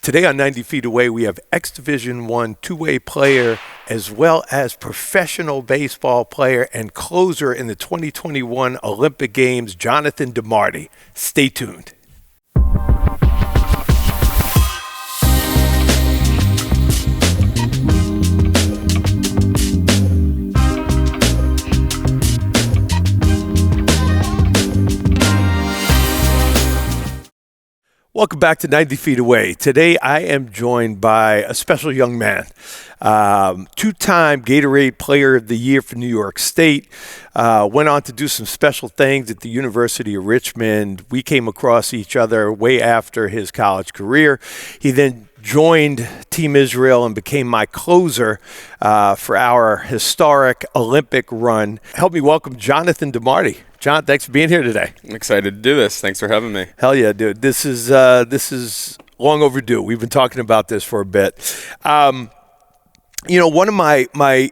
Today on 90 Feet Away, we have X-Division I two-way player as well as professional baseball player and closer in the 2021 Olympic Games, Jonathan de Marte. Stay tuned. Welcome back to 90 Feet Away. Today I am joined by a special young man, two-time Gatorade Player of the Year for New York State, went on to do some special things at the University of Richmond. We came across each other way after his college career. He then joined Team Israel and became my closer for our historic Olympic run. Help me welcome Jonathan de Marte. John, thanks for being here today. I'm excited to do this. Thanks for having me. Hell yeah, dude. This is long overdue. We've been talking about this for a bit. One of my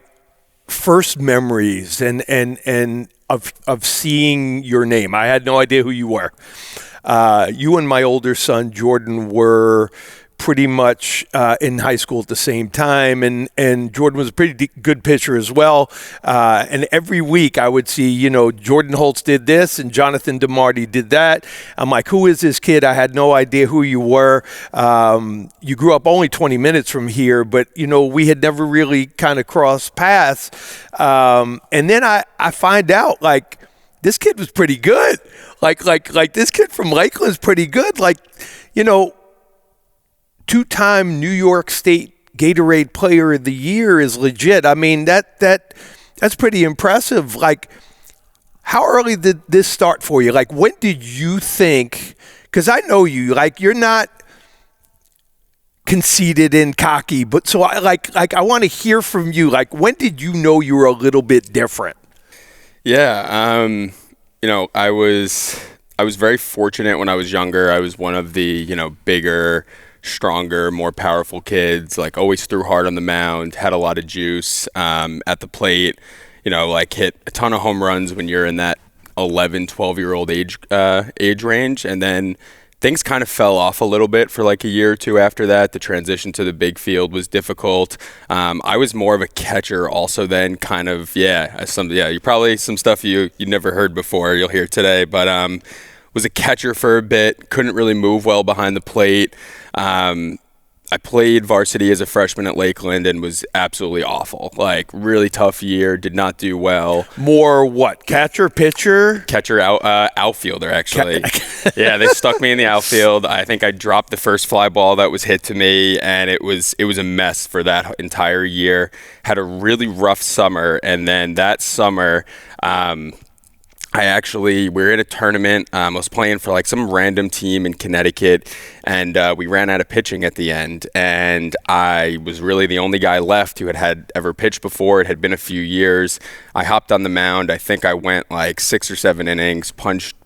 first memories and of seeing your name, I had no idea who you were. You and my older son Jordan were pretty much in high school at the same time, and Jordan was a pretty good pitcher as well. And every week I would see, Jordan Holtz did this and Jonathan de Marte did that. I'm like, who is this kid? I had no idea who you were. You grew up only 20 minutes from here, but we had never really kind of crossed paths. And then I find out like this kid was pretty good. Like this kid from Lakeland's pretty good. Two-time New York State Gatorade Player of the Year is legit. I mean, that's pretty impressive. Like, how early did this start for you? Like, when did you think, because I know you, like, you're not conceited and cocky, but so I want to hear from you. Like, when did you know you were a little bit different? Yeah, I was very fortunate when I was younger. I was one of the, bigger, stronger, more powerful kids, like always threw hard on the mound, had a lot of juice at the plate, hit a ton of home runs when you're in that 11, 12-year-old age range. And then things kind of fell off a little bit for like a year or two after that. The transition to the big field was difficult. I was more of a catcher also then, kind of, you probably some stuff you never heard before you'll hear today, but was a catcher for a bit, couldn't really move well behind the plate. I played varsity as a freshman at Lakeland and was absolutely awful. Like, really tough year, did not do well. More what? Catcher, pitcher? Catcher, outfielder, actually. Yeah, they stuck me in the outfield. I think I dropped the first fly ball that was hit to me, and it was a mess for that entire year. Had a really rough summer, and then that summer, we were in a tournament. I was playing for like some random team in Connecticut, and we ran out of pitching at the end. And I was really the only guy left who had ever pitched before. It had been a few years. I hopped on the mound. I think I went like 6 or 7 innings, punched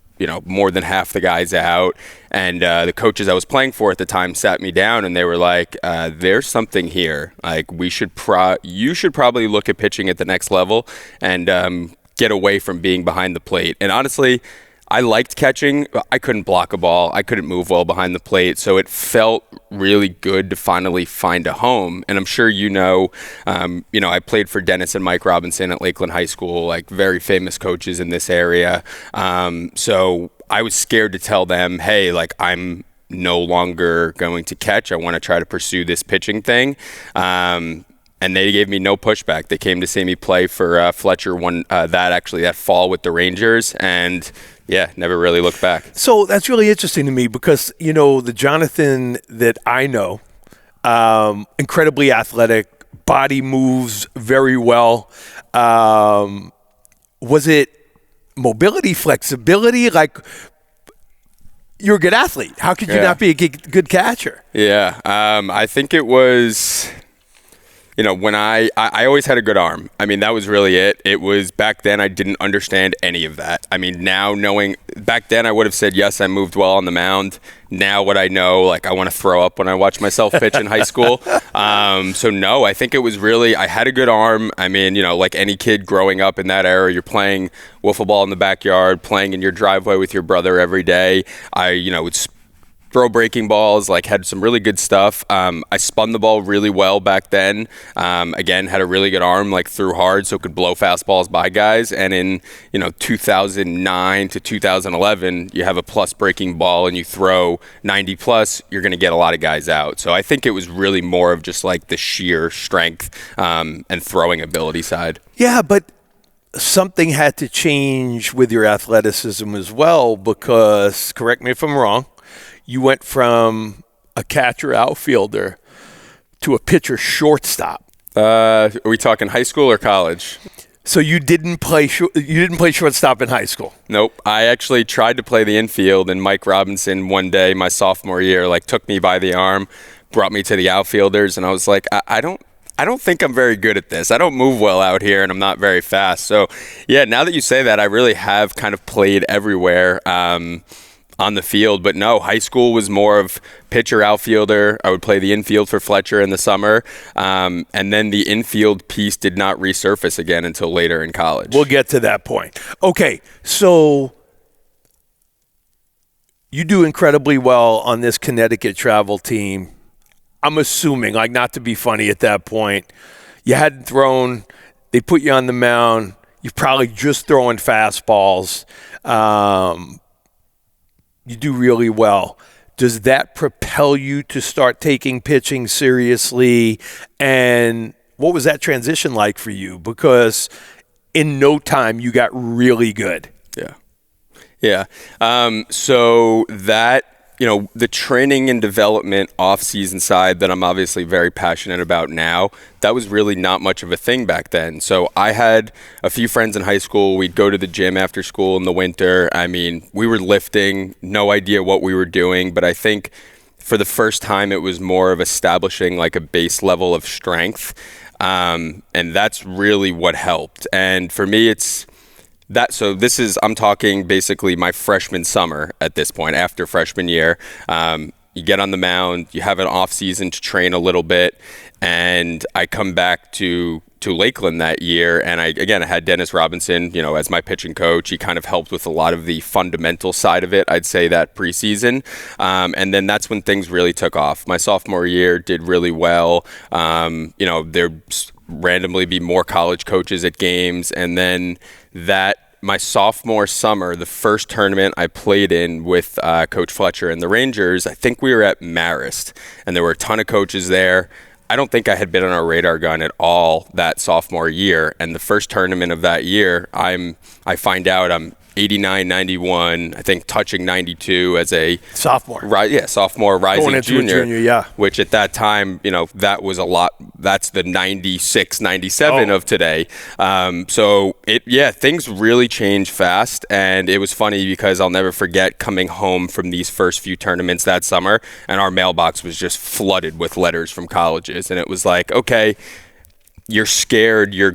more than half the guys out. And the coaches I was playing for at the time sat me down, and they were like, "There's something here. Like, you should probably look at pitching at the next level and get away from being behind the plate." And honestly, I liked catching. I couldn't block a ball. I couldn't move well behind the plate. So it felt really good to finally find a home. And I'm sure I played for Dennis and Mike Robinson at Lakeland High School, like very famous coaches in this area. So I was scared to tell them, hey, like, I'm no longer going to catch. I want to try to pursue this pitching thing. And they gave me no pushback. They came to see me play for Fletcher that fall with the Rangers, and never really looked back. So that's really interesting to me because, the Jonathan that I know, incredibly athletic, body moves very well. Was it mobility, flexibility? Like, you're a good athlete. How could you not be a good catcher? Yeah, I think it was... when I always had a good arm. I mean, that was really it. It was back then I didn't understand any of that. I mean, now knowing, back then I would have said, yes, I moved well on the mound. Now what I know, like, I want to throw up when I watch myself pitch in high school. So no, I think it was really, I had a good arm. I mean, like any kid growing up in that era, you're playing wiffle ball in the backyard, playing in your driveway with your brother every day. I would throw breaking balls, like had some really good stuff. I spun the ball really well back then. Again, had a really good arm, like threw hard so could blow fastballs by guys. And in 2009 to 2011, you have a plus breaking ball and you throw 90 plus, you're going to get a lot of guys out. So I think it was really more of just like the sheer strength and throwing ability side. Yeah, but something had to change with your athleticism as well because, correct me if I'm wrong, you went from a catcher outfielder to a pitcher shortstop. Are we talking high school or college? So you didn't play shortstop in high school? Nope. I actually tried to play the infield, and Mike Robinson one day, my sophomore year, like took me by the arm, brought me to the outfielders, and I was like, I don't think I'm very good at this. I don't move well out here, and I'm not very fast. So, yeah, now that you say that, I really have kind of played everywhere on the field. But no, high school was more of pitcher, outfielder. I would play the infield for Fletcher in the summer. And then the infield piece did not resurface again until later in college. We'll get to that point. Okay, so you do incredibly well on this Connecticut travel team. I'm assuming, like, not to be funny at that point, you hadn't thrown, they put you on the mound, you're probably just throwing fastballs. You do really well. Does that propel you to start taking pitching seriously? And what was that transition like for you? Because in no time, you got really good. Yeah. So that, the training and development off-season side that I'm obviously very passionate about now, that was really not much of a thing back then. So I had a few friends in high school. We'd go to the gym after school in the winter. I mean, we were lifting, no idea what we were doing, but I think for the first time it was more of establishing like a base level of strength. And that's really what helped. And for me, I'm talking basically my freshman summer at this point, after freshman year. You get on the mound, you have an off season to train a little bit, and I come back to Lakeland that year, and I had Dennis Robinson, as my pitching coach. He kind of helped with a lot of the fundamental side of it, I'd say, that preseason. And then that's when things really took off. My sophomore year did really well. There'd randomly be more college coaches at games, and then my sophomore summer, the first tournament I played in with Coach Fletcher and the Rangers, I think we were at Marist, and there were a ton of coaches there. I don't think I had been on our radar gun at all that sophomore year, and the first tournament of that year, I find out I'm 89, 91, I think touching 92 as a sophomore. Right, yeah, sophomore, rising going into junior. A junior, yeah. Which at that time, that was a lot. That's the 96, 97 of today. Things really changed fast, and it was funny because I'll never forget coming home from these first few tournaments that summer, and our mailbox was just flooded with letters from colleges, and it was like, okay, you're scared, you're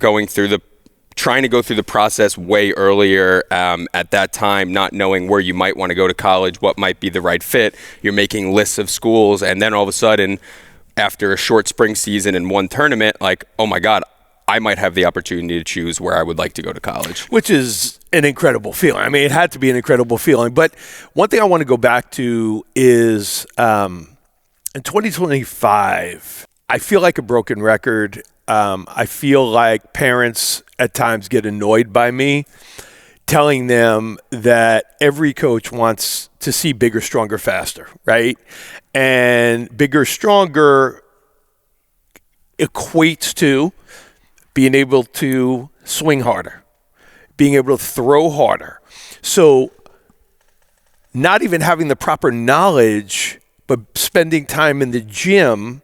trying to go through the process way earlier at that time, not knowing where you might want to go to college, what might be the right fit. You're making lists of schools, and then all of a sudden, after a short spring season and one tournament, like, oh my God, I might have the opportunity to choose where I would like to go to college. Which is an incredible feeling. I mean, it had to be an incredible feeling. But one thing I want to go back to is in 2025, I feel like a broken record. I feel like parents at times get annoyed by me telling them that every coach wants to see bigger, stronger, faster, right? And bigger, stronger equates to being able to swing harder, being able to throw harder. So not even having the proper knowledge, but spending time in the gym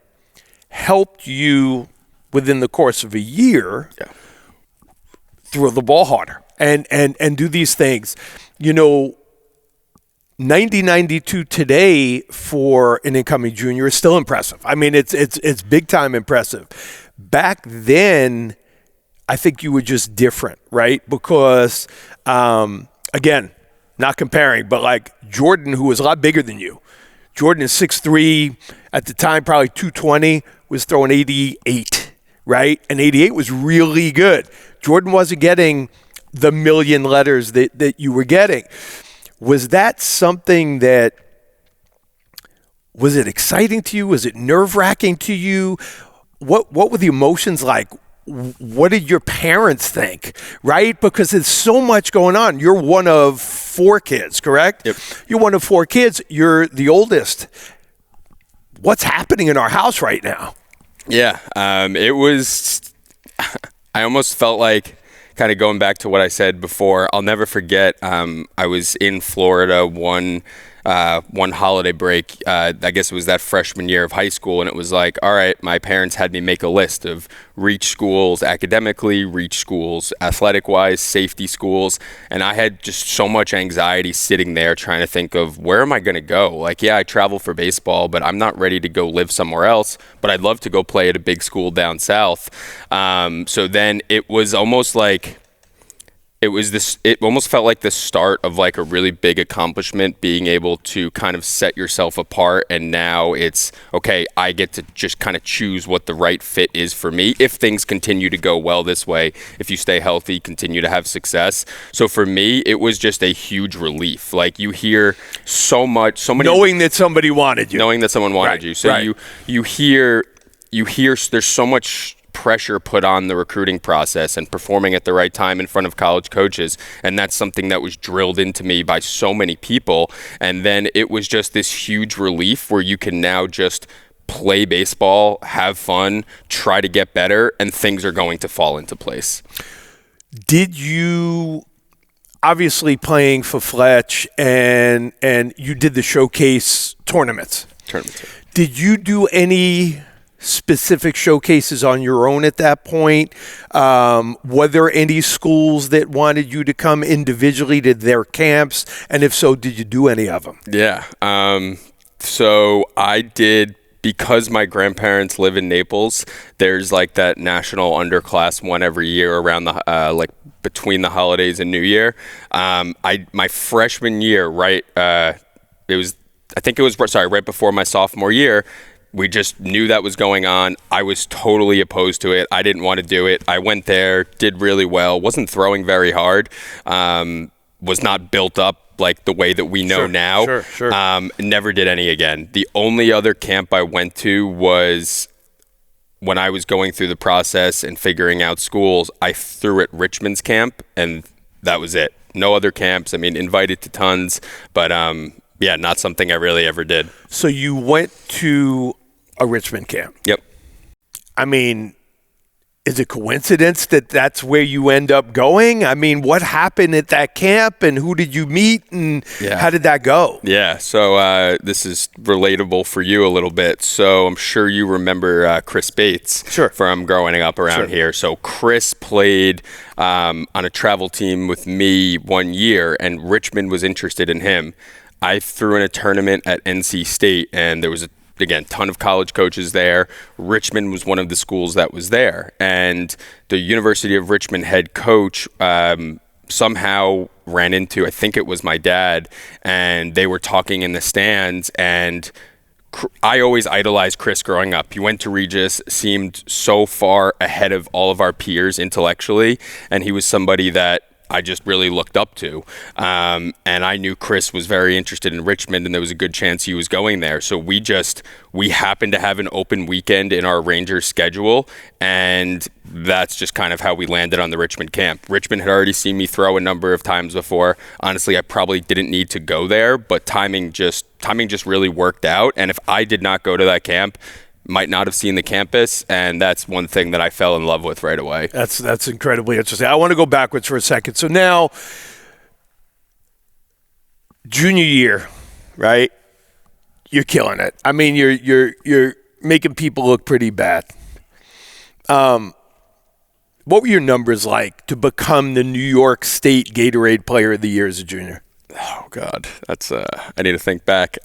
helped you within the course of a year, throw the ball harder and do these things. 90-92 today for an incoming junior is still impressive. I mean, it's big time impressive. Back then, I think you were just different, right? Because, again, not comparing, but like Jordan, who was a lot bigger than you. Jordan is 6'3", at the time probably 220, was throwing 88. Right? And 88 was really good. Jordan wasn't getting the million letters that you were getting. Was that something that Was it exciting to you? Was it nerve-wracking to you? What were the emotions like? What did your parents think, right? Because there's so much going on. You're one of 4 kids, correct? Yep. You're one of 4 kids. You're the oldest. What's happening in our house right now? Yeah, it was, I almost felt like, kind of going back to what I said before, I'll never forget, I was in Florida one holiday break, I guess it was that freshman year of high school, and it was like, all right, my parents had me make a list of reach schools academically, reach schools athletic-wise, safety schools, and I had just so much anxiety sitting there trying to think of, where am I going to go? Like, yeah, I travel for baseball, but I'm not ready to go live somewhere else, but I'd love to go play at a big school down south. So then it was almost like, it almost felt like the start of like a really big accomplishment, being able to kind of set yourself apart. And now it's, okay, I get to just kind of choose what the right fit is for me if things continue to go well this way, if you stay healthy, continue to have success. So for me, it was just a huge relief. Like, you hear so many, knowing that somebody wanted you. Knowing that someone wanted you. So you hear there's so much pressure put on the recruiting process and performing at the right time in front of college coaches, and that's something that was drilled into me by so many people. And then it was just this huge relief where you can now just play baseball, have fun, try to get better, and things are going to fall into place. Did you, obviously playing for Fletch, and you did the showcase tournaments. Did you do any specific showcases on your own at that point? Were there any schools that wanted you to come individually to their camps? And if so, did you do any of them? Yeah. So I did, because my grandparents live in Naples, there's like that national underclass one every year around the, like between the holidays and New Year. My freshman year, right before my sophomore year, we just knew that was going on. I was totally opposed to it. I didn't want to do it. I went there, did really well, wasn't throwing very hard, was not built up like the way that we know now. Sure. Never did any again. The only other camp I went to was when I was going through the process and figuring out schools. I threw at Richmond's camp, and that was it. No other camps. I mean, invited to tons, but yeah, not something I really ever did. So you went to a Richmond camp. Yep. I mean, is it coincidence that that's where you end up going? I mean, what happened at that camp, and who did you meet, and how did that go? Yeah, so this is relatable for you a little bit. So I'm sure you remember Chris Bates from growing up around here. So Chris played on a travel team with me one year, and Richmond was interested in him. I threw in a tournament at NC State, and there was again, ton of college coaches there. Richmond was one of the schools that was there. And the University of Richmond head coach somehow ran into, I think it was my dad, and they were talking in the stands. And I always idolized Chris growing up. He went to Regis, seemed so far ahead of all of our peers intellectually, and he was somebody that I just really looked up to. And I knew Chris was very interested in Richmond, and there was a good chance he was going there. So we happened to have an open weekend in our Rangers schedule, and that's just kind of how we landed on the Richmond camp. Richmond had already seen me throw a number of times before. Honestly, I probably didn't need to go there, but timing just really worked out. And if I did not go to that camp, might not have seen the campus, and that's one thing that I fell in love with right away. That's incredibly interesting. I want to go backwards for a second. So now, junior year, right? You're killing it. I mean, you're making people look pretty bad. What were your numbers like to become the New York State Gatorade Player of the Year as a junior? Oh God, that's I need to think back.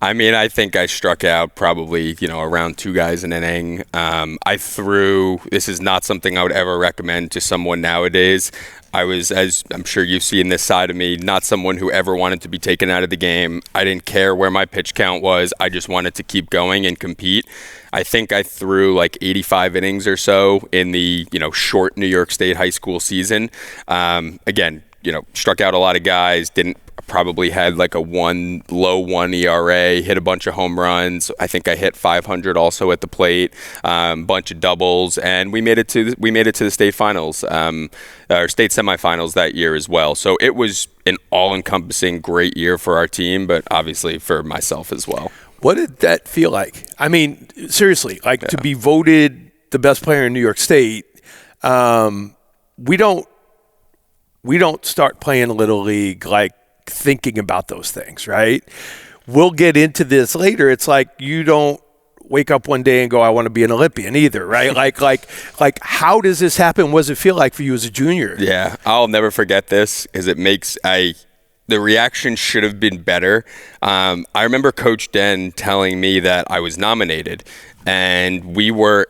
I mean, I think I struck out probably, around 2 guys an inning. This is not something I would ever recommend to someone nowadays. I was, as I'm sure you've seen this side of me, not someone who ever wanted to be taken out of the game. I didn't care where my pitch count was. I just wanted to keep going and compete. I think I threw like 85 innings or so in the, short New York State high school season. Again, struck out a lot of guys, probably had like a low 1 ERA, hit a bunch of home runs. I think I hit 500 also at the plate, bunch of doubles, and we made it to the state finals, or state semifinals that year as well. So it was an all-encompassing great year for our team, but obviously for myself as well. What did that feel like? I mean, seriously, to be voted the best player in New York State. We don't start playing Little League like thinking about those things, right? We'll get into this later. It's like you don't wake up one day and go, I want to be an Olympian either, right? like how does this happen? What does it feel like for you as a junior? Yeah, I'll never forget this because the reaction should have been better. I remember Coach Den telling me that I was nominated, and we were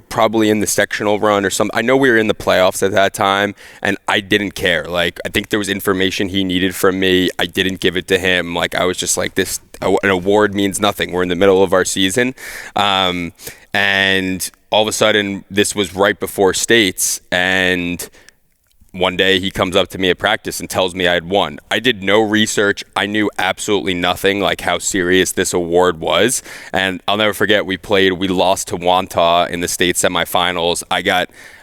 probably in the sectional run or something. I know we were in the playoffs at that time, and I didn't care. Like, I think there was information he needed from me. I didn't give it to him. Like, I was just like, an award means nothing. We're in the middle of our season. And all of a sudden, this was right before states, and one day he comes up to me at practice and tells me I had won. I did no research. I knew absolutely nothing, like how serious this award was. And I'll never forget, we lost to Wantagh in the state semifinals.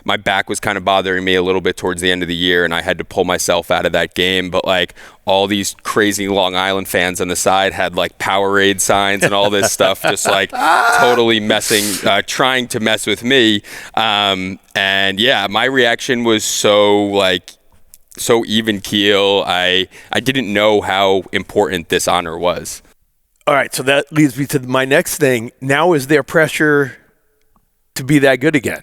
My back was kind of bothering me a little bit towards the end of the year, and I had to pull myself out of that game. But like all these crazy Long Island fans on the side had like Powerade signs and all this stuff, just like totally trying to mess with me. And yeah, my reaction was so even keel. I didn't know how important this honor was. All right, so that leads me to my next thing. Now is there pressure to be that good again?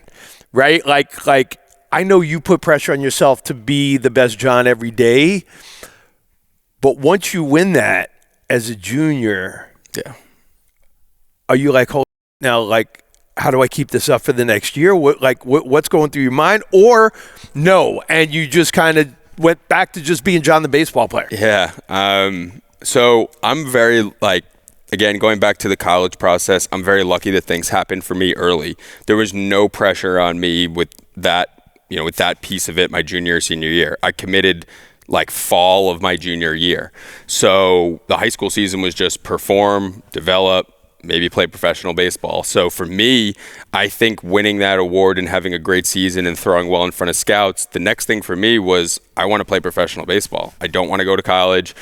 Right? Like I know you put pressure on yourself to be the best John every day, but once you win that as a junior, yeah, are you like, hold now, like, how do I keep this up for the next year? What's going through your mind? Or no, and you just kind of went back to just being John the baseball player? Yeah. So I'm very again, going back to the college process, I'm very lucky that things happened for me early. There was no pressure on me with that piece of it my junior, senior year. I committed fall of my junior year. So the high school season was just perform, develop, maybe play professional baseball. So for me, I think winning that award and having a great season and throwing well in front of scouts, the next thing for me was I want to play professional baseball. I don't want to go to college.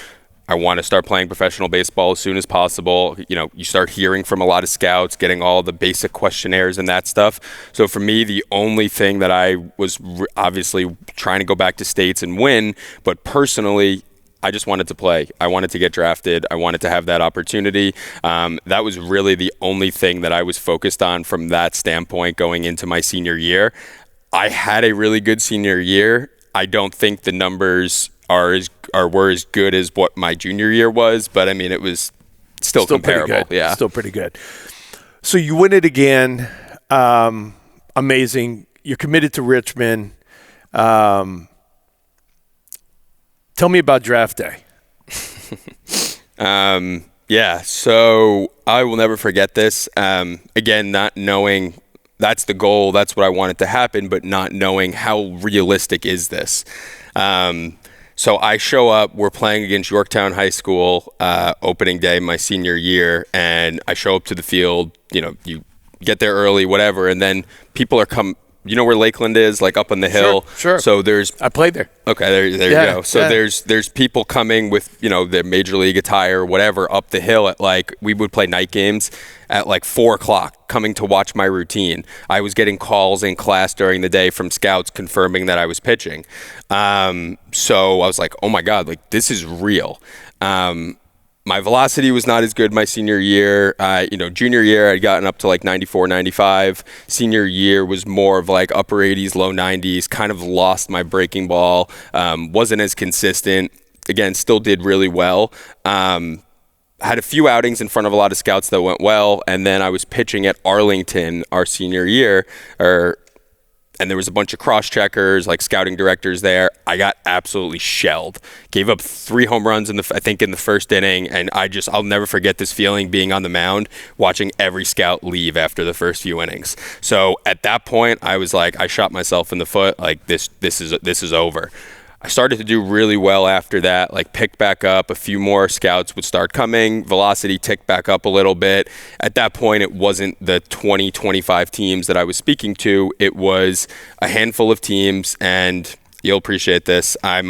I want to start playing professional baseball as soon as possible. You start hearing from a lot of scouts, getting all the basic questionnaires and that stuff. So for me, the only thing that I was obviously trying to go back to states and win, but personally, I just wanted to play. I wanted to get drafted. I wanted to have that opportunity. That was really the only thing that I was focused on from that standpoint going into my senior year. I had a really good senior year. I don't think the numbers were as good as what my junior year was, but I mean, it was still comparable. Yeah, still pretty good. So you win it again. Amazing. You're committed to Richmond. Tell me about draft day. Yeah, so I will never forget this. Again, not knowing that's the goal, that's what I wanted to happen, but not knowing how realistic is this. So I show up, we're playing against Yorktown High School, opening day, my senior year, and I show up to the field, you get there early, whatever, and then people are you know where Lakeland is, up on the hill? Sure. So I played there. Okay, there you go. So there's people coming with, their major league attire, whatever, up the hill at we would play night games at 4 o'clock, coming to watch my routine. I was getting calls in class during the day from scouts confirming that I was pitching. So I was like, oh my God, this is real. My velocity was not as good my senior year. Junior year, I'd gotten up to 94, 95. Senior year was more of upper 80s, low 90s, kind of lost my breaking ball, wasn't as consistent. Again, still did really well. Had a few outings in front of a lot of scouts that went well, and then I was pitching at Arlington our senior year, and there was a bunch of cross-checkers, scouting directors there. I got absolutely shelled. Gave up 3 home runs in the first inning, and I'll never forget this feeling being on the mound, watching every scout leave after the first few innings. So at that point, I was I shot myself in the foot. This is over. I started to do really well after that, like picked back up. A few more scouts would start coming. Velocity ticked back up a little bit. At that point, it wasn't the 20, 25 teams that I was speaking to. It was a handful of teams, and you'll appreciate this. I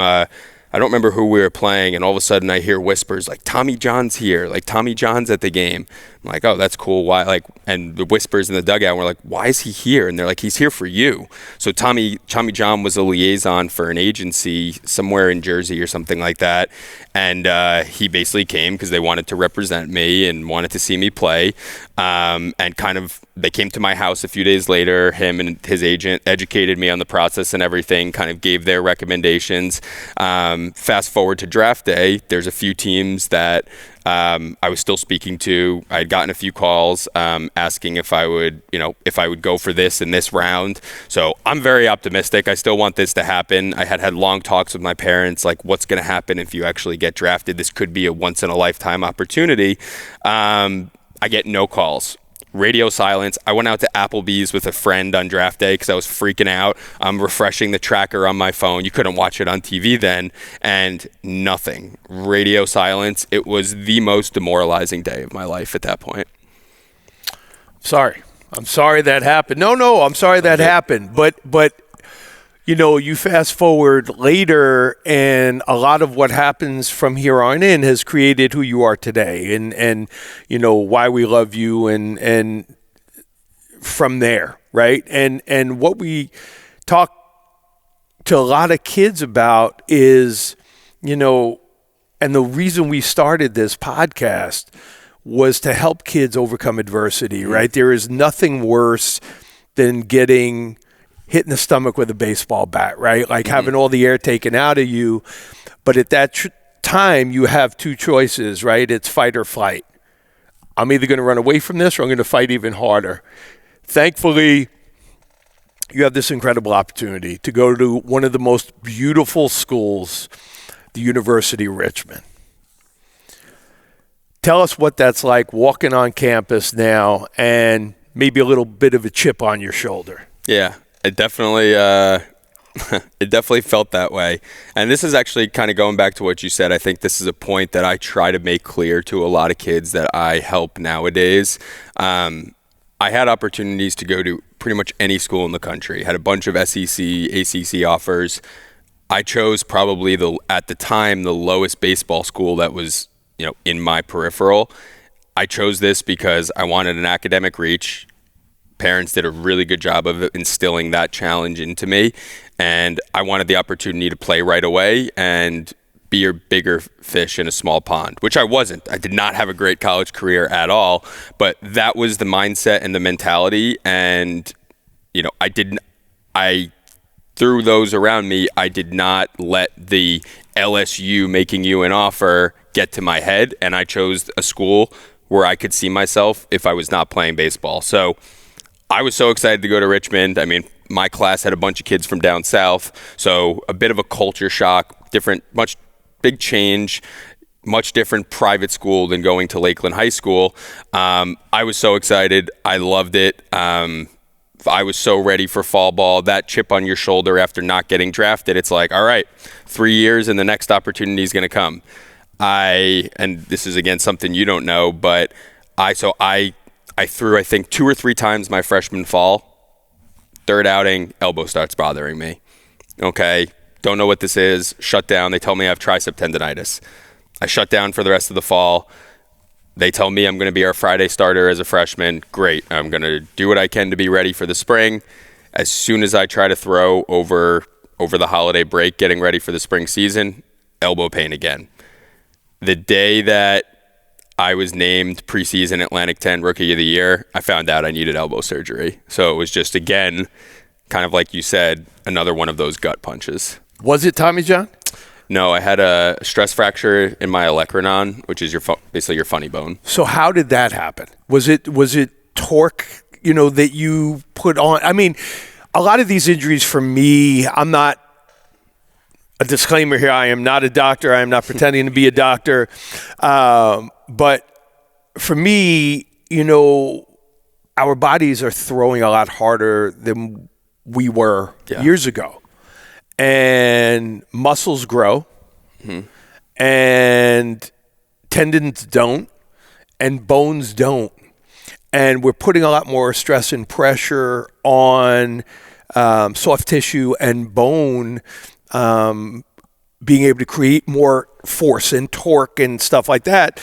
don't remember who we were playing, and all of a sudden I hear whispers like, Tommy John's here, like Tommy John's at the game. I'm like, oh, that's cool. Why? Like, and the whispers in the dugout were like, why is he here? And they're like, he's here for you. So Tommy John was a liaison for an agency somewhere in Jersey or something like that. And he basically came because they wanted to represent me and wanted to see me play. And kind of, they came to my house a few days later. Him and his agent educated me on the process and everything, kind of gave their recommendations. Fast forward to draft day, there's a few teams that I was still speaking to. I had gotten a few calls asking if I would go for this in this round. So I'm very optimistic. I still want this to happen. I had long talks with my parents, like what's going to happen if you actually get drafted. This could be a once in a lifetime opportunity. I get no calls. Radio silence. I went out to Applebee's with a friend on draft day because I was freaking out. I'm refreshing the tracker on my phone. You couldn't watch it on TV then, and nothing. Radio silence. It was the most demoralizing day of my life at that point. I'm sorry that happened. No, I'm sorry that happened. But you fast forward later, and a lot of what happens from here on in has created who you are today, and why we love you, and from there, right? And what we talk to a lot of kids about is, and the reason we started this podcast was to help kids overcome adversity, right? There is nothing worse than getting hit in the stomach with a baseball bat, right? Like having all the air taken out of you. But at that time, you have two choices, right? It's fight or flight. I'm either going to run away from this or I'm going to fight even harder. Thankfully, you have this incredible opportunity to go to one of the most beautiful schools, the University of Richmond. Tell us what that's like walking on campus now and maybe a little bit of a chip on your shoulder. Yeah. It definitely felt that way. And this is actually kind of going back to what you said. I think this is a point that I try to make clear to a lot of kids that I help nowadays. I had opportunities to go to pretty much any school in the country. Had a bunch of SEC, ACC offers. I chose probably at the time the lowest baseball school that was, in my peripheral. I chose this because I wanted an academic reach. Parents did a really good job of instilling that challenge into me, and I wanted the opportunity to play right away and be a bigger fish in a small pond, which I wasn't. I did not have a great college career at all, but that was the mindset and the mentality, and through those around me, I did not let the LSU making you an offer get to my head, and I chose a school where I could see myself if I was not playing baseball. So I was so excited to go to Richmond. I mean, my class had a bunch of kids from down south, so a bit of a culture shock, big change, much different private school than going to Lakeland High School. I was so excited. I loved it. I was so ready for fall ball. That chip on your shoulder after not getting drafted, it's like, all right, 3 years and the next opportunity is going to come. And this is, again, something you don't know, but I threw, I think, 2 or 3 times my freshman fall. Third outing, elbow starts bothering me. Okay, don't know what this is. Shut down. They tell me I have tricep tendonitis. I shut down for the rest of the fall. They tell me I'm going to be our Friday starter as a freshman. Great. I'm going to do what I can to be ready for the spring. As soon as I try to throw over the holiday break, getting ready for the spring season, elbow pain again. The day that I was named preseason Atlantic 10 Rookie of the Year, I found out I needed elbow surgery. So it was just, again, kind of like you said, another one of those gut punches. Was it Tommy John? No, I had a stress fracture in my olecranon, which is basically your funny bone. So how did that happen? Was it torque, that you put on? I mean, a lot of these injuries for me, I'm not, a disclaimer here, I am not a doctor. I am not pretending to be a doctor. But for me, our bodies are throwing a lot harder than we were years ago. and muscles grow, and tendons don't, and bones don't. And we're putting a lot more stress and pressure on soft tissue and bone, being able to create more force and torque and stuff like that.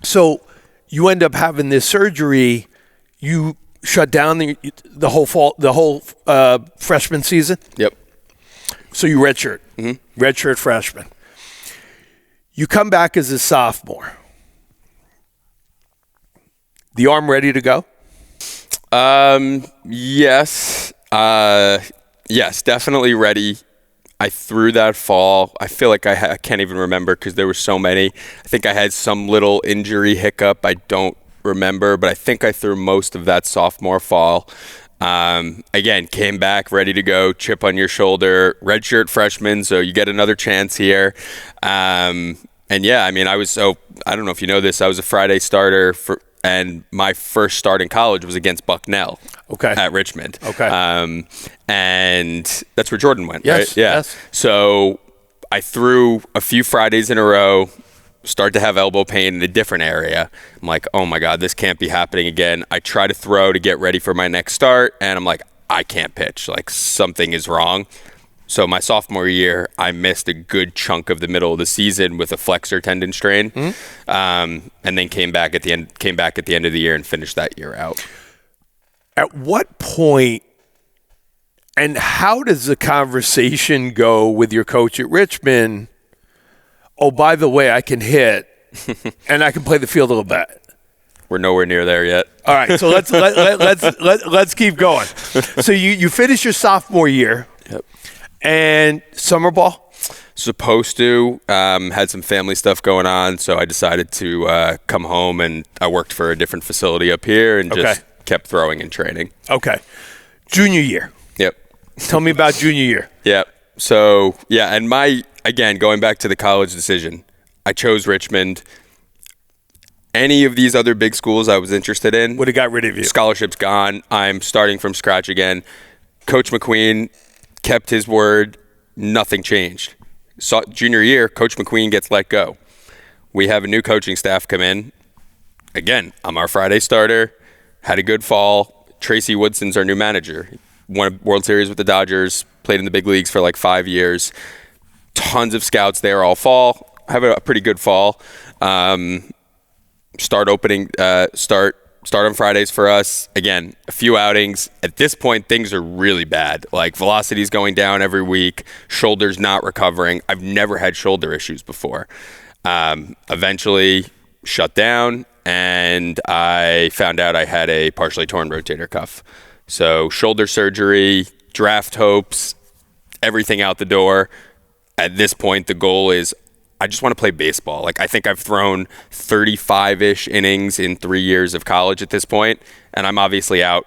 So you end up having this surgery. You shut down the whole fall, the whole freshman season. Yep. So you redshirt, redshirt freshman. You come back as a sophomore. The arm ready to go? Yes. Yes, definitely ready. I threw that fall. I feel like I can't even remember because there were so many. I think I had some little injury hiccup. I don't remember, but I think I threw most of that sophomore fall. Again, came back ready to go, chip on your shoulder, redshirt freshman, so you get another chance here. And yeah, I mean, I don't know if you know this, I was a Friday starter and my first start in college was against Bucknell at Richmond. And that's where Jordan went, right? Yeah. Yes. So I threw a few Fridays in a row, start to have elbow pain in a different area. I'm like, oh my God, this can't be happening again. I try to throw to get ready for my next start, and I'm like, I can't pitch. Like, something is wrong. So my sophomore year, I missed a good chunk of the middle of the season with a flexor tendon strain, and then came back at the end of the year and finished that year out. At what point, and how does the conversation go with your coach at Richmond? Oh, by the way, I can hit, and I can play the field a little bit. We're nowhere near there yet. All right, so let's keep going. So you finish your sophomore year. Yep. And summer ball? Supposed to. Had some family stuff going on, so I decided to come home, and I worked for a different facility up here and just kept throwing and training. Okay. Junior year. Yep. Tell me about junior year. Yep. So, yeah, and again, going back to the college decision, I chose Richmond. Any of these other big schools I was interested in would have got rid of you. Scholarship's gone. I'm starting from scratch again. Coach McQueen kept his word. Nothing changed. So, junior year, Coach McQueen gets let go. We have a new coaching staff come in. Again, I'm our Friday starter. Had a good fall. Tracy Woodson's our new manager. Won a World Series with the Dodgers. Played in the big leagues for like 5 years. Tons of scouts there all fall. Have a pretty good fall. Start on Fridays for us. Again, a few outings. At this point, things are really bad. Like, velocity's going down every week. Shoulder's not recovering. I've never had shoulder issues before. Eventually shut down, and I found out I had a partially torn rotator cuff. So shoulder surgery, draft hopes, everything out the door. At this point, the goal is I just want to play baseball. Like, I think I've thrown 35-ish innings in 3 years of college at this point, and I'm obviously out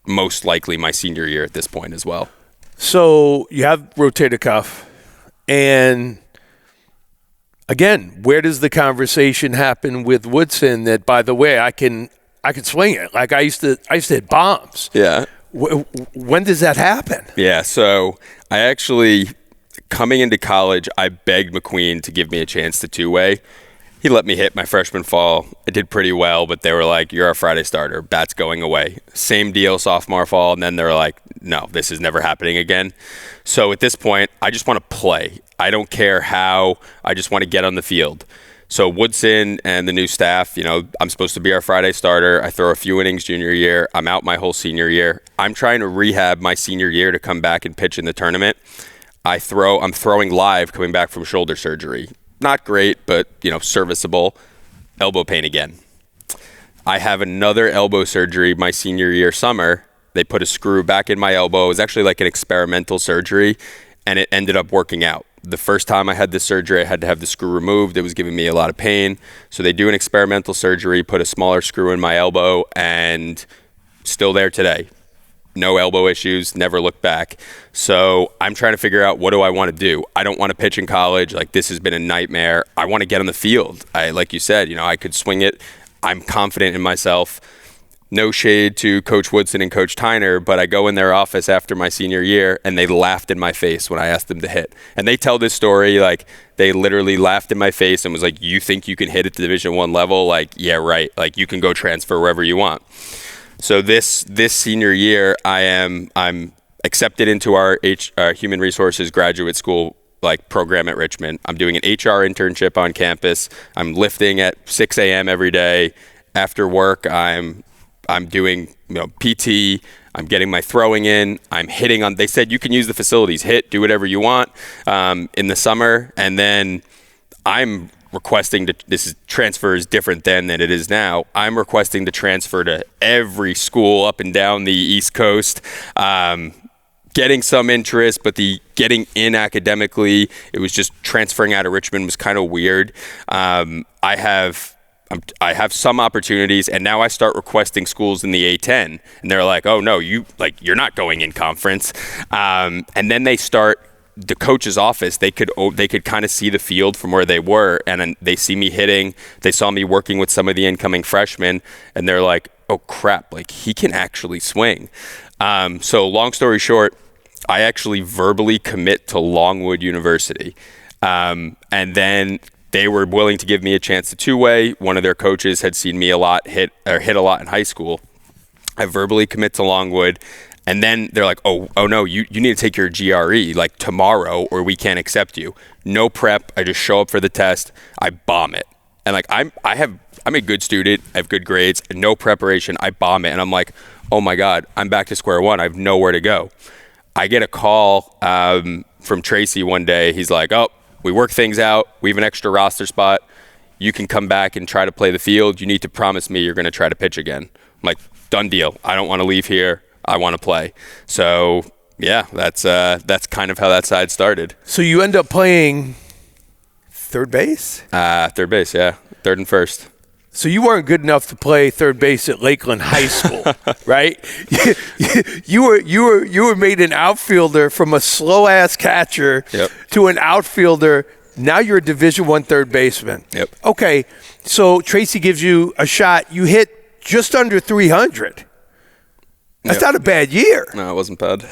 most likely my senior year at this point as well. So you have rotator cuff, and again, where does the conversation happen with Woodson that, by the way, I can swing it? Like, I used to hit bombs. Yeah. When does that happen? Yeah, so I actually, coming into college, I begged McQueen to give me a chance to two-way. He let me hit my freshman fall. I did pretty well, but they were like, you're our Friday starter. Bat's going away. Same deal sophomore fall, and then they were like, no, this is never happening again. So at this point, I just want to play. I don't care how. I just want to get on the field. So Woodson and the new staff, I'm supposed to be our Friday starter. I throw a few innings junior year. I'm out my whole senior year. I'm trying to rehab my senior year to come back and pitch in the tournament. I'm throwing live coming back from shoulder surgery. Not great, but, serviceable. Elbow pain again. I have another elbow surgery my senior year summer. They put a screw back in my elbow. It was actually like an experimental surgery, and it ended up working out. The first time I had this surgery, I had to have the screw removed. It was giving me a lot of pain. So they do an experimental surgery, put a smaller screw in my elbow, and still there today. No elbow issues, never looked back. So I'm trying to figure out, what do I want to do? I don't want to pitch in college. Like, this has been a nightmare. I want to get on the field. Like you said, I could swing it. I'm confident in myself. no shade to Coach Woodson and Coach Tyner, but I go in their office after my senior year and they laughed in my face when I asked them to hit. And they tell this story, like they literally laughed in my face and was like, you think you can hit at the Division I level? Like, yeah, right. Like you can go transfer wherever you want. So this senior year, I'm accepted into our Human Resources graduate school like program at Richmond. I'm doing an HR internship on campus. I'm lifting at 6 a.m. every day. After work, I'm doing PT. I'm getting my throwing in. I'm hitting on. They said you can use the facilities, hit, do whatever you want in the summer, and then I'm requesting to. Transfer is different then than it is now. I'm requesting to transfer to every school up and down the East Coast. Getting some interest, but the getting in academically, it was just transferring out of Richmond was kind of weird. I have some opportunities, and now I start requesting schools in the A10, and they're like, "Oh no, you're not going in conference." And then they start the coach's office. They could kind of see the field from where they were, and then they see me hitting. They saw me working with some of the incoming freshmen, and they're like, "Oh crap! Like he can actually swing." So long story short, I actually verbally commit to Longwood University. And then they were willing to give me a chance to two-way. One of their coaches had seen me hit a lot in high school. I verbally commit to Longwood. And then they're like, oh no, you need to take your GRE like tomorrow or we can't accept you. No prep. I just show up for the test. I bomb it. And like I'm a good student. I have good grades. No preparation. I bomb it. And I'm like, oh my God, I'm back to square one. I have nowhere to go. I get a call from Tracy one day. He's like, oh, we work things out. We have an extra roster spot. You can come back and try to play the field. You need to promise me you're going to try to pitch again. I'm like, done deal. I don't want to leave here. I want to play. So, yeah, that's kind of how that side started. So you end up playing third base? Third base, yeah. Third and first. So you weren't good enough to play third base at Lakeland High School, right? You were made an outfielder from a slow ass catcher to an outfielder. Now you're a Division I third baseman. Yep. Okay, so Tracy gives you a shot. You hit just under 300. That's not a bad year. No, it wasn't bad.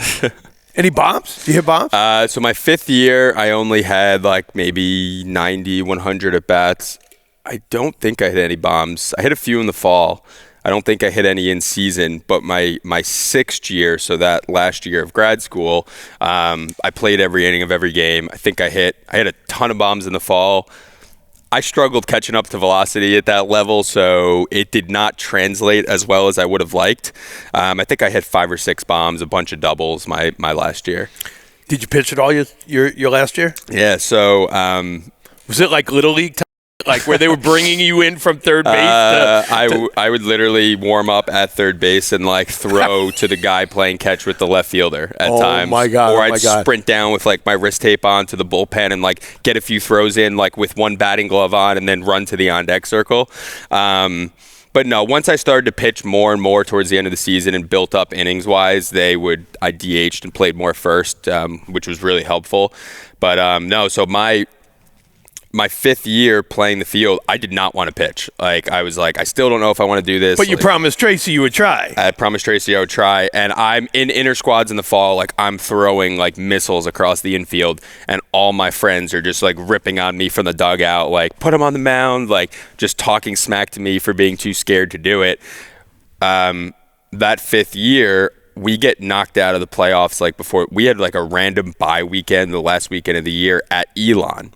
Any bombs? Did you hit bombs? So my fifth year, I only had like maybe 90, 100 at bats. I don't think I hit any bombs. I hit a few in the fall. I don't think I hit any in season, but my sixth year, so that last year of grad school, I played every inning of every game. I think I hit a ton of bombs in the fall. I struggled catching up to velocity at that level, so it did not translate as well as I would have liked. I think I hit 5 or 6 bombs, a bunch of doubles my last year. Did you pitch at all your last year? Yeah, so... was it like Little League time? Like where they were bringing you in from third base? I would literally warm up at third base and like throw to the guy playing catch with the left fielder at times. Oh my God! Or I'd sprint down with like my wrist tape on to the bullpen and like get a few throws in like with one batting glove on and then run to the on deck circle. But no, once I started to pitch more and more towards the end of the season and built up innings wise, I DH'd and played more first, which was really helpful. But no, so my fifth year playing the field, I did not want to pitch. Like, I was like, I still don't know if I want to do this. But you promised Tracy you would try. I promised Tracy I would try. And I'm in inter squads in the fall. Like, I'm throwing, like, missiles across the infield. And all my friends are just, like, ripping on me from the dugout. Like, put him on the mound. Like, just talking smack to me for being too scared to do it. That fifth year, we get knocked out of the playoffs. Like, before, we had, like, a random bye weekend, the last weekend of the year at Elon.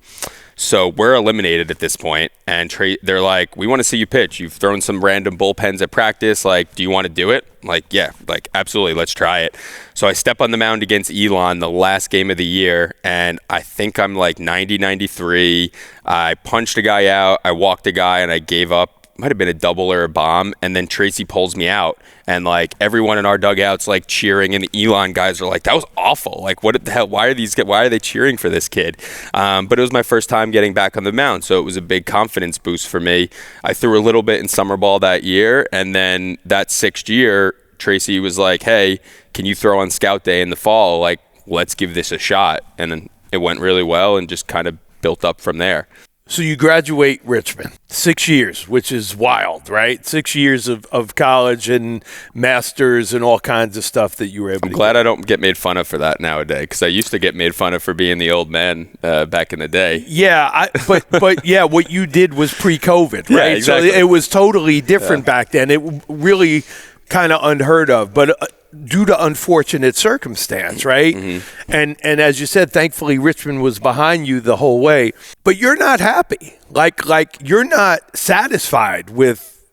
So we're eliminated at this point, and they're like, we want to see you pitch. You've thrown some random bullpens at practice. Like, do you want to do it? I'm like, yeah, like, absolutely, let's try it. So I step on the mound against Elon the last game of the year, and I think I'm like 90, 93. I punched a guy out, I walked a guy, and I gave up. Might have been a double or a bomb, and then Tracy pulls me out, and like everyone in our dugout's like cheering, and the Elon guys are like, that was awful, like what the hell, why are they cheering for this kid? But it was my first time getting back on the mound, so it was a big confidence boost for me. I threw a little bit in summer ball that year, and then that sixth year Tracy was like, hey, can you throw on scout day in the fall? Like, let's give this a shot. And then it went really well and just kind of built up from there. So you graduate Richmond, 6 years, which is wild, right? 6 years of college and masters and all kinds of stuff that you were able to I'm glad I don't get made fun of for that nowadays, because I used to get made fun of for being the old man back in the day. Yeah, but yeah, what you did was pre-COVID, right? Yeah, exactly. So it was totally different back then. It really kind of unheard of, but due to unfortunate circumstance, right? Mm-hmm. And as you said, thankfully Richmond was behind you the whole way. But you're not happy. Like you're not satisfied with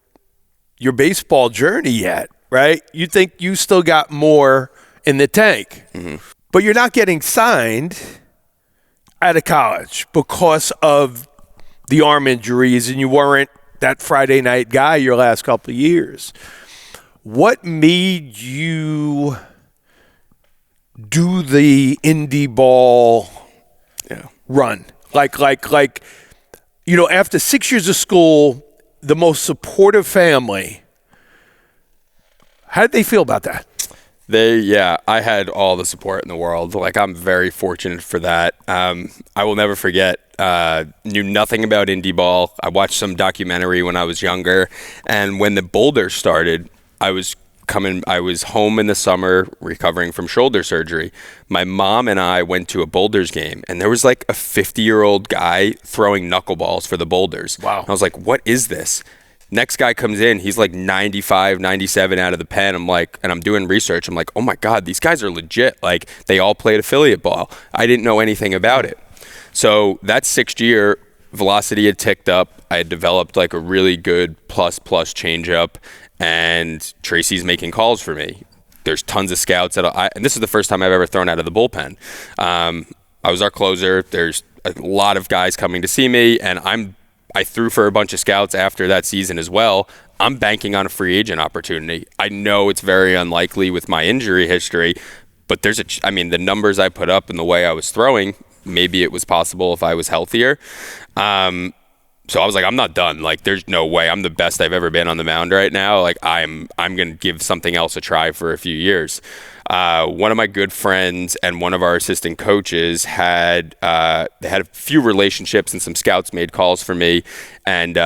your baseball journey yet, right? You think you still got more in the tank. Mm-hmm. But you're not getting signed out of college because of the arm injuries, and you weren't that Friday night guy your last couple of years. What made you do the Indy ball run? Like, after 6 years of school, the most supportive family, how did they feel about that? I had all the support in the world. Like, I'm very fortunate for that. I will never forget, knew nothing about Indy ball. I watched some documentary when I was younger, and when the Boulders started, I was home in the summer recovering from shoulder surgery. My mom and I went to a Boulders game, and there was like a 50-year-old guy throwing knuckleballs for the Boulders. Wow. And I was like, what is this? Next guy comes in, he's like 95, 97 out of the pen. I'm like, and I'm doing research. I'm like, oh my God, these guys are legit. Like, they all played affiliate ball. I didn't know anything about it. So that 6th year, velocity had ticked up. I had developed like a really good plus changeup. And Tracy's making calls for me. There's tons of scouts and this is the first time I've ever thrown out of the bullpen. I was our closer. There's a lot of guys coming to see me, and I threw for a bunch of scouts after that season as well. I'm banking on a free agent opportunity. I know it's very unlikely with my injury history, but the numbers I put up and the way I was throwing, maybe it was possible if I was healthier. So I was like, I'm not done. Like, there's no way. I'm the best I've ever been on the mound right now. Like, I'm going to give something else a try for a few years. One of my good friends and one of our assistant coaches had a few relationships, and some scouts made calls for me. And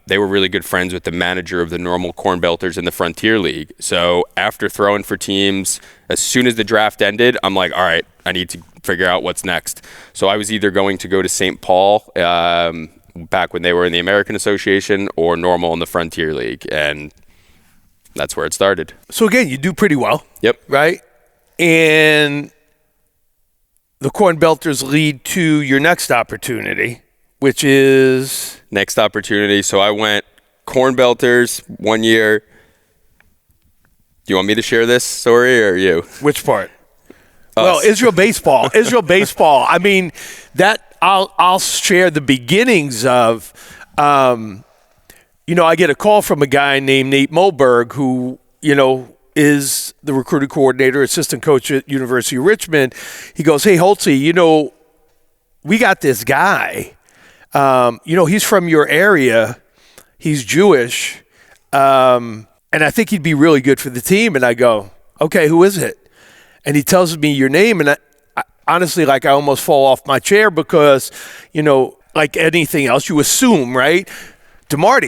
they were really good friends with the manager of the normal Corn Belters in the Frontier League. So after throwing for teams, as soon as the draft ended, I'm like, all right, I need to figure out what's next. So I was either going to go to St. Paul, back when they were in the American Association, or normal in the Frontier League, and that's where it started. So again, you do pretty well. Yep. Right? And the Corn Belters lead to your next opportunity, which is? Next opportunity. So I went Corn Belters 1 year. Do you want me to share this story, or you? Which part? Well, Israel baseball. I mean, that I'll share the beginnings of. I get a call from a guy named Nate Moberg, who is the recruiting coordinator, assistant coach at University of Richmond. He goes, "Hey, Holtzy, we got this guy. He's from your area. He's Jewish, and I think he'd be really good for the team." And I go, "Okay, who is it?" And he tells me your name, and I honestly, I almost fall off my chair because, like anything else, you assume, right? De Marte,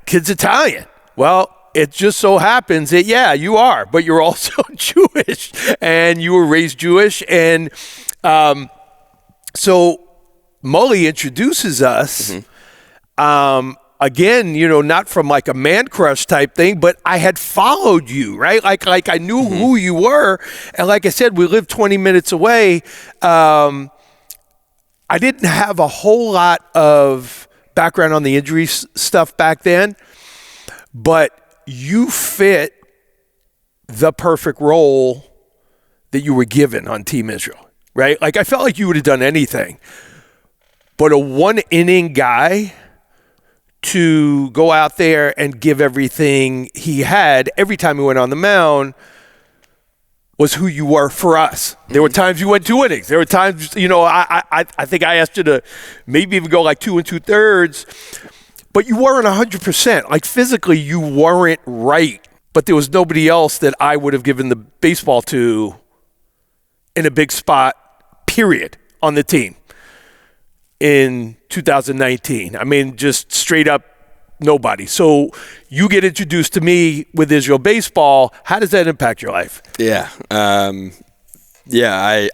kid's Italian. Well, it just so happens that, yeah, you are, but you're also Jewish, and you were raised Jewish. And so Mully introduces us. Mm-hmm. Again, not from like a man crush type thing, but I had followed you, right? Like I knew mm-hmm. who you were. And like I said, we lived 20 minutes away. I didn't have a whole lot of background on the injury stuff back then, but you fit the perfect role that you were given on Team Israel, right? Like, I felt like you would have done anything. But a one-inning guy to go out there and give everything he had every time he went on the mound was who you were for us. There were times you went 2 innings. There were times, I think I asked you to maybe even go like 2 2/3, but you weren't 100%. Like, physically, you weren't right, but there was nobody else that I would have given the baseball to in a big spot, period, on the team. in 2019. I mean, just straight up nobody. So you get introduced to me with Israel baseball. How does that impact your life? Yeah. I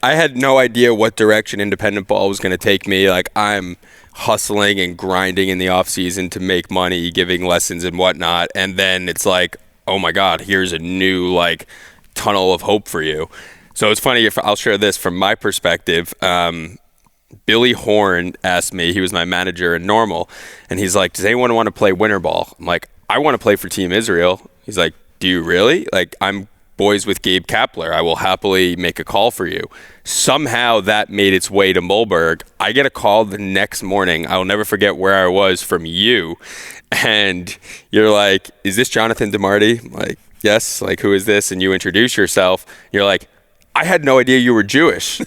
had no idea what direction independent ball was going to take me. Like, I'm hustling and grinding in the off season to make money, giving lessons and whatnot. And then it's like, oh my God, here's a new like tunnel of hope for you. So it's funny, if I'll share this from my perspective. Billy Horn asked me, he was my manager in Normal, and he's like, does anyone want to play winter ball? I'm like, I want to play for Team Israel. He's like, do you really? Like, I'm boys with Gabe Kapler. I will happily make a call for you. Somehow that made its way to Mulberg. I get a call the next morning. I'll never forget where I was, from you. And you're like, is this Jonathan de Marte? I'm like, yes. Like, who is this? And you introduce yourself. You're like, I had no idea you were Jewish.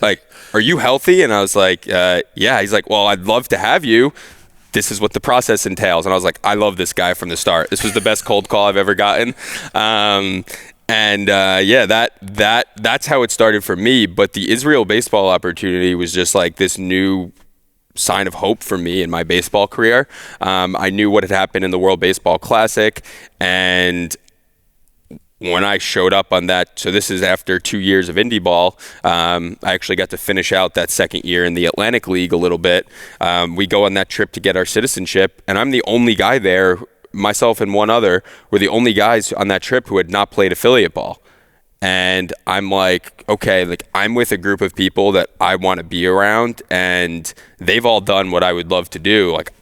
Like, are you healthy? And I was like, yeah. He's like, well, I'd love to have you. This is what the process entails. And I was like, I love this guy from the start. This was the best cold call I've ever gotten. That's how it started for me. But the Israel baseball opportunity was just like this new sign of hope for me in my baseball career. I knew what had happened in the World Baseball Classic, and when I showed up on that, so this is after 2 years of Indy ball, I actually got to finish out that second year in the Atlantic League a little bit. We go on that trip to get our citizenship, and I'm the only guy there. Myself and one other were the only guys on that trip who had not played affiliate ball. And I'm like, okay, like, I'm with a group of people that I want to be around, and they've all done what I would love to do. Like,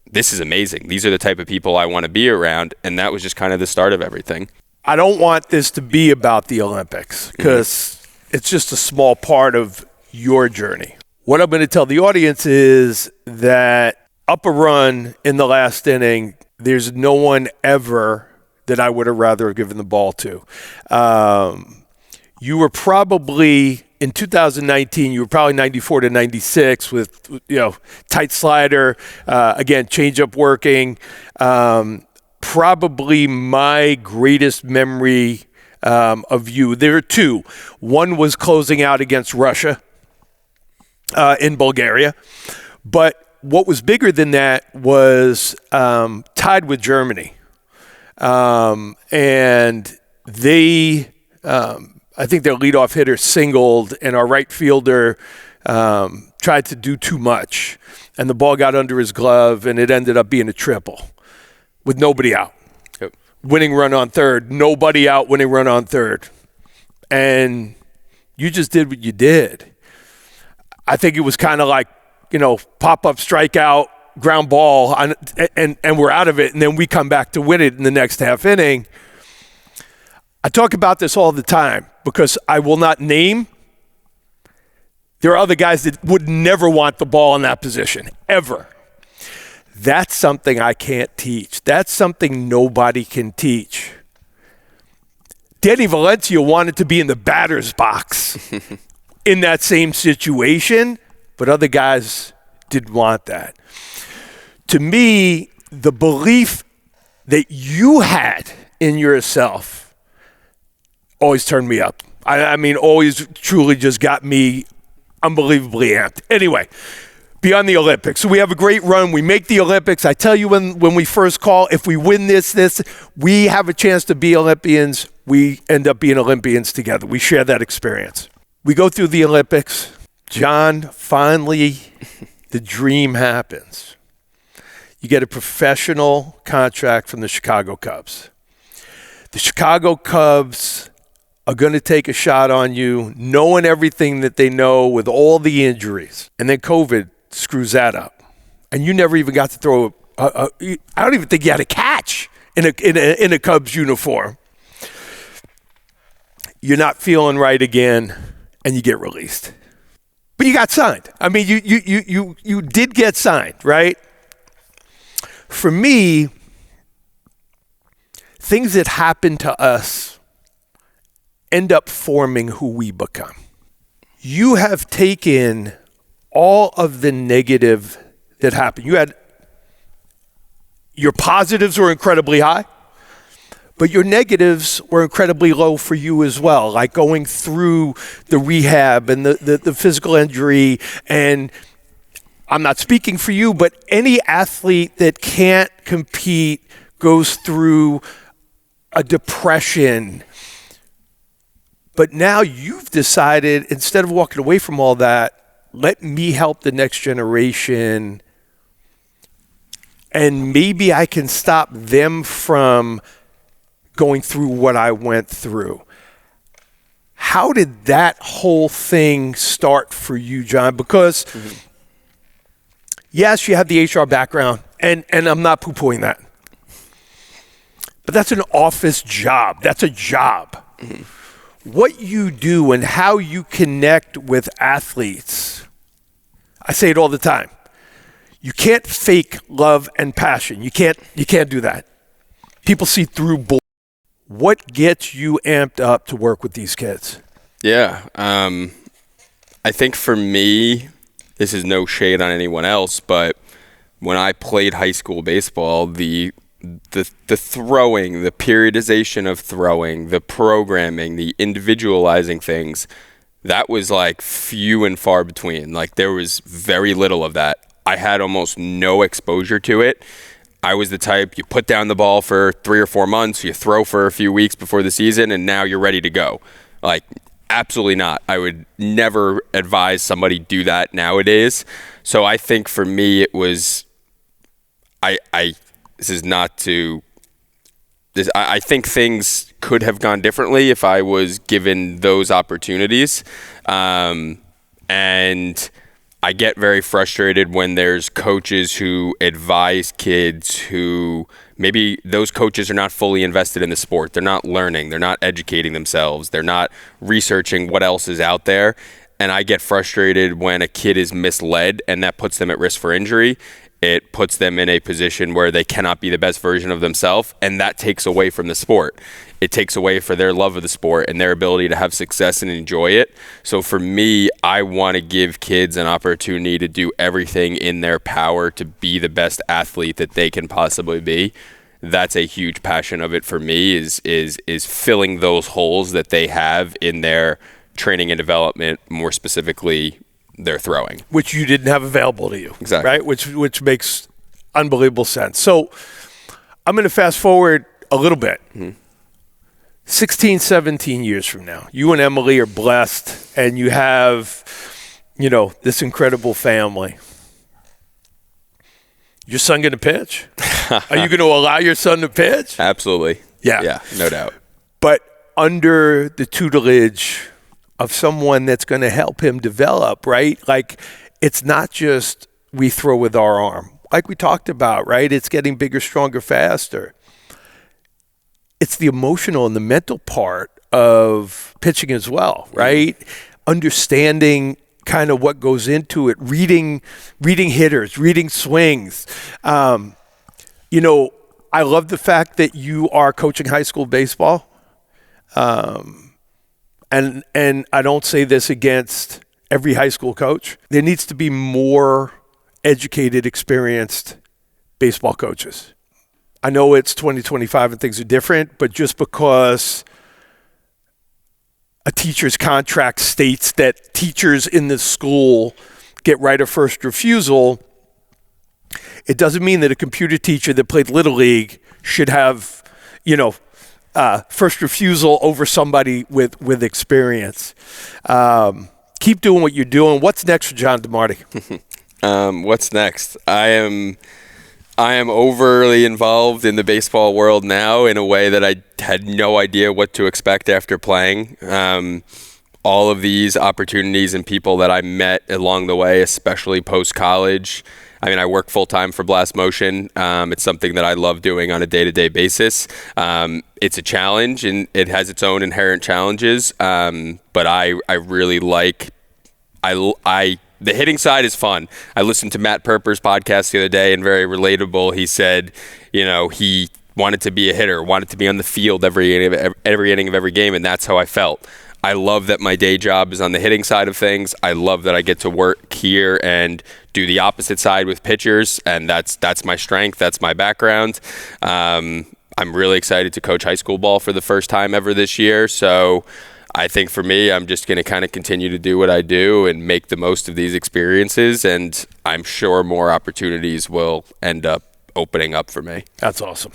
this is amazing. These are the type of people I want to be around. And that was just kind of the start of everything. I don't want this to be about the Olympics, because it's just a small part of your journey. What I'm going to tell the audience is that up a run in the last inning, there's no one ever that I would have rather have given the ball to. You were probably, in 2019, you were probably 94 to 96 with, tight slider, again, changeup working. Probably my greatest memory of you. There are two. One was closing out against Russia in Bulgaria. But what was bigger than that was tied with Germany. And they, I think their leadoff hitter singled, and our right fielder tried to do too much. And the ball got under his glove, and it ended up being a triple with nobody out. Yep. Winning run on third, nobody out, winning run on third. And you just did what you did. I think it was kind of like, pop-up strikeout, ground ball, and we're out of it, and then we come back to win it in the next half inning. I talk about this all the time because I will not name. There are other guys that would never want the ball in that position, ever. That's something I can't teach. That's something nobody can teach. Danny Valencia wanted to be in the batter's box in that same situation, but other guys didn't want that. To me, the belief that you had in yourself always turned me up. I mean, always truly just got me unbelievably amped. Anyway, beyond the Olympics. So we have a great run. We make the Olympics. I tell you when we first call, if we win this, we have a chance to be Olympians. We end up being Olympians together. We share that experience. We go through the Olympics. John, finally, the dream happens. You get a professional contract from the Chicago Cubs. The Chicago Cubs are going to take a shot on you, knowing everything that they know with all the injuries. And then COVID screws that up. And you never even got to throw I don't even think you had a catch in a Cubs uniform. You're not feeling right again, and you get released. But you got signed. I mean, you did get signed, right? For me, things that happen to us end up forming who we become. You have taken all of the negative that happened. Your positives were incredibly high, but your negatives were incredibly low for you as well, like going through the rehab and the physical injury. And I'm not speaking for you, but any athlete that can't compete goes through a depression. But now you've decided, instead of walking away from all that, let me help the next generation, and maybe I can stop them from going through what I went through. How did that whole thing start for you, John? Because yes, you have the HR background, and I'm not poo-pooing that. But that's an office job. That's a job. What you do and how you connect with athletes, I say it all the time. You can't fake love and passion. You can't do that. People see through bull. What gets you amped up to work with these kids? Yeah. I think for me, this is no shade on anyone else, but when I played high school baseball, the throwing, the periodization of throwing, the programming, the individualizing things, that was like few and far between. Like there was very little of that. I had almost no exposure to it. I was the type, you put down the ball for 3 or 4 months, you throw for a few weeks before the season, and now you're ready to go. Like, absolutely not. I would never advise somebody do that nowadays. So I think for me, it was, this is not to, I think things could have gone differently if I was given those opportunities. And I get very frustrated when there's coaches who advise kids who maybe those coaches are not fully invested in the sport. They're not learning. They're not educating themselves. They're not researching what else is out there. And I get frustrated when a kid is misled and that puts them at risk for injury. It puts them in a position where they cannot be the best version of themselves, and that takes away from the sport. It takes away for their love of the sport and their ability to have success and enjoy it. So for me, I want to give kids an opportunity to do everything in their power to be the best athlete that they can possibly be. That's a huge passion of it for me, is filling those holes that they have in their training and development, more specifically their throwing, which you didn't have available to you. Exactly. Right? Which makes unbelievable sense. So I'm going to fast forward a little bit. 16, 17 years from now, you and Emily are blessed and you have, this incredible family. Your son going to pitch? Are you going to allow your son to pitch? Absolutely. Yeah, no doubt. But under the tutelage of someone that's going to help him develop, right? Like, it's not just we throw with our arm. Like we talked about, right? It's getting bigger, stronger, faster. It's the emotional and the mental part of pitching as well, right? Understanding kind of what goes into it, reading hitters, reading swings. I love the fact that you are coaching high school baseball. And I don't say this against every high school coach. There needs to be more educated, experienced baseball coaches. I know it's 2025 and things are different, but just because a teacher's contract states that teachers in the school get right of first refusal, it doesn't mean that a computer teacher that played Little League should have, first refusal over somebody with experience. Keep doing what you're doing. What's next for John de Marte? What's next? I am overly involved in the baseball world now in a way that I had no idea what to expect after playing. All of these opportunities and people that I met along the way, especially post-college. I mean, I work full-time for Blast Motion. It's something that I love doing on a day-to-day basis. It's a challenge, and it has its own inherent challenges. But I really like the hitting side is fun. I listened to Matt Perper's podcast the other day, and very relatable. He said, he wanted to be a hitter, wanted to be on the field every inning of every game, and that's how I felt. I love that my day job is on the hitting side of things. I love that I get to work here and do the opposite side with pitchers, and that's my strength. That's my background. I'm really excited to coach high school ball for the first time ever this year. So I think for me, I'm just going to kind of continue to do what I do and make the most of these experiences, and I'm sure more opportunities will end up opening up for me. That's awesome.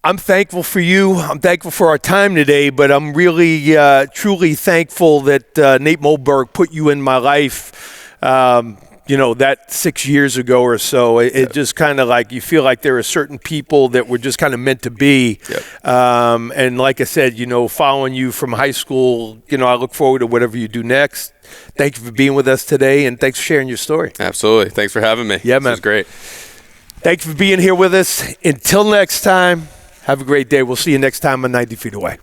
I'm thankful for you. I'm thankful for our time today, but I'm really, truly thankful that Nate Moberg put you in my life, that 6 years ago or so. It just kind of like you feel like there are certain people that were just kind of meant to be. Yep. And like I said, following you from high school, I look forward to whatever you do next. Thank you for being with us today, and thanks for sharing your story. Absolutely. Thanks for having me. Yeah, man. This was great. Thanks for being here with us. Until next time, have a great day. We'll see you next time on 90 Feet Away.